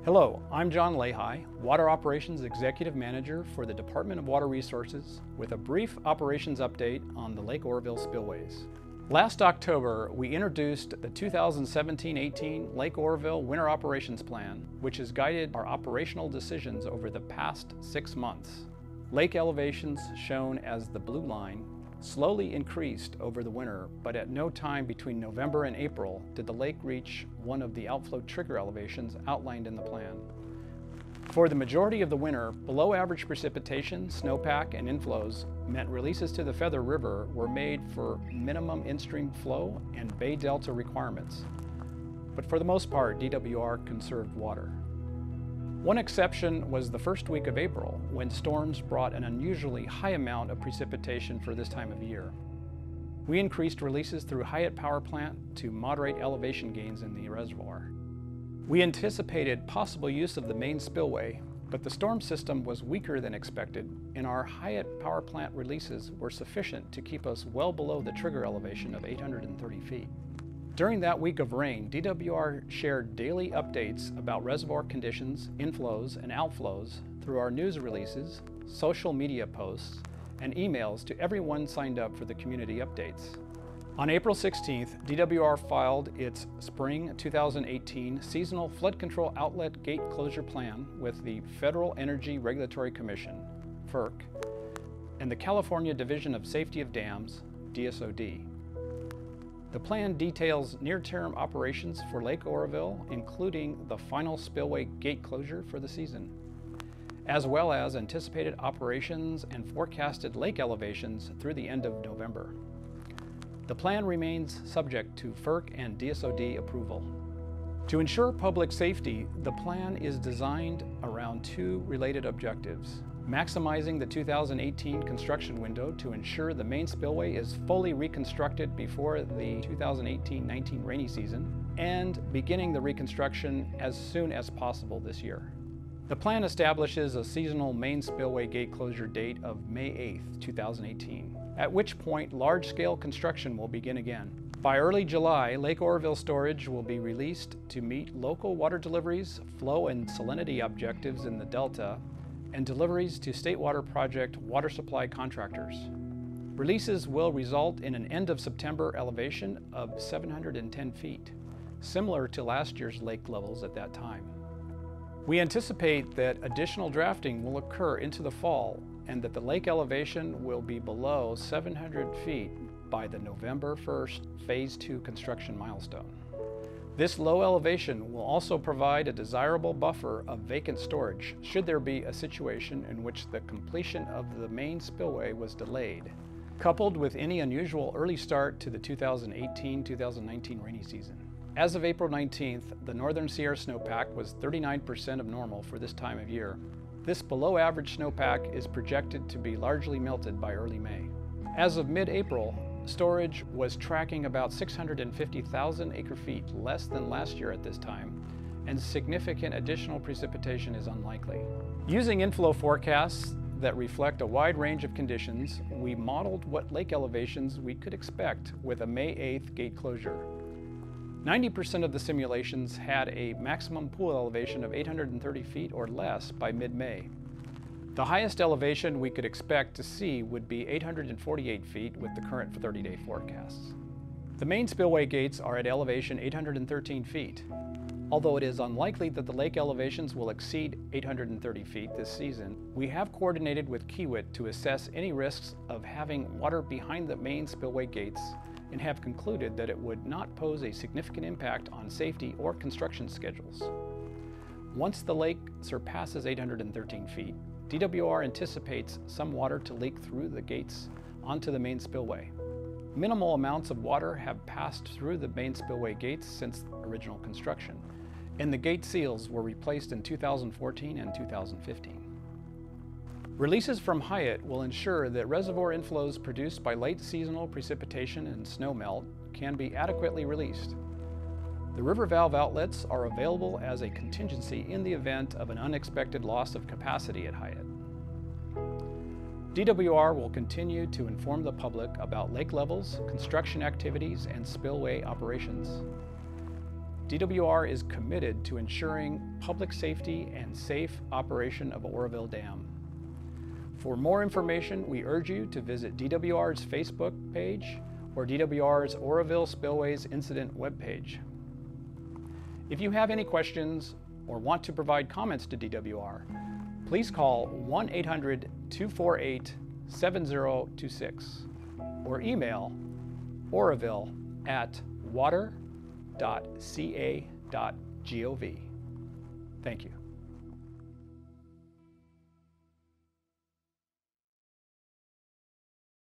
Hello, I'm John Lehi, Water Operations Executive Manager for the Department of Water Resources, with a brief operations update on the Lake Oroville spillways. Last October, we introduced the 2017-18 Lake Oroville Winter Operations Plan, which has guided our operational decisions over the past 6 months. Lake elevations, shown as the blue line, slowly increased over the winter, but at no time between November and April did the lake reach one of the outflow trigger elevations outlined in the plan. For the majority of the winter, below average precipitation, snowpack, and inflows meant releases to the Feather River were made for minimum in-stream flow and Bay Delta requirements. But for the most part, DWR conserved water. One exception was the first week of April, when storms brought an unusually high amount of precipitation for this time of year. We increased releases through Hyatt Power Plant to moderate elevation gains in the reservoir. We anticipated possible use of the main spillway, but the storm system was weaker than expected, and our Hyatt Power Plant releases were sufficient to keep us well below the trigger elevation of 830 feet. During that week of rain, DWR shared daily updates about reservoir conditions, inflows, and outflows through our news releases, social media posts, and emails to everyone signed up for the community updates. On April 16th, DWR filed its Spring 2018 Seasonal Flood Control Outlet Gate Closure Plan with the Federal Energy Regulatory Commission, FERC, and the California Division of Safety of Dams, DSOD. The plan details near-term operations for Lake Oroville, including the final spillway gate closure for the season, as well as anticipated operations and forecasted lake elevations through the end of November. The plan remains subject to FERC and DSOD approval. To ensure public safety, the plan is designed around two related objectives: maximizing the 2018 construction window to ensure the main spillway is fully reconstructed before the 2018-19 rainy season, and beginning the reconstruction as soon as possible this year. The plan establishes a seasonal main spillway gate closure date of May 8, 2018, at which point large-scale construction will begin again. By early July, Lake Oroville storage will be released to meet local water deliveries, flow and salinity objectives in the Delta, and deliveries to State Water Project water supply contractors. Releases will result in an end of September elevation of 710 feet, similar to last year's lake levels at that time. We anticipate that additional drafting will occur into the fall and that the lake elevation will be below 700 feet by the November 1st Phase 2 construction milestone. This low elevation will also provide a desirable buffer of vacant storage should there be a situation in which the completion of the main spillway was delayed, coupled with any unusual early start to the 2018-2019 rainy season. As of April 19th, the Northern Sierra snowpack was 39% of normal for this time of year. This below average snowpack is projected to be largely melted by early May. As of mid-April, storage was tracking about 650,000 acre-feet less than last year at this time, and significant additional precipitation is unlikely. Using inflow forecasts that reflect a wide range of conditions, we modeled what lake elevations we could expect with a May 8th gate closure. 90% of the simulations had a maximum pool elevation of 830 feet or less by mid-May. The highest elevation we could expect to see would be 848 feet with the current 30-day forecasts. The main spillway gates are at elevation 813 feet. Although it is unlikely that the lake elevations will exceed 830 feet this season, we have coordinated with Kiewit to assess any risks of having water behind the main spillway gates and have concluded that it would not pose a significant impact on safety or construction schedules. Once the lake surpasses 813 feet, DWR anticipates some water to leak through the gates onto the main spillway. Minimal amounts of water have passed through the main spillway gates since original construction, and the gate seals were replaced in 2014 and 2015. Releases from Hyatt will ensure that reservoir inflows produced by late seasonal precipitation and snowmelt can be adequately released. The river valve outlets are available as a contingency in the event of an unexpected loss of capacity at Hyatt. DWR will continue to inform the public about lake levels, construction activities, and spillway operations. DWR is committed to ensuring public safety and safe operation of Oroville Dam. For more information, we urge you to visit DWR's Facebook page or DWR's Oroville Spillways Incident webpage. If you have any questions or want to provide comments to DWR, please call 1-800-248-7026 or email oroville@water.ca.gov. Thank you.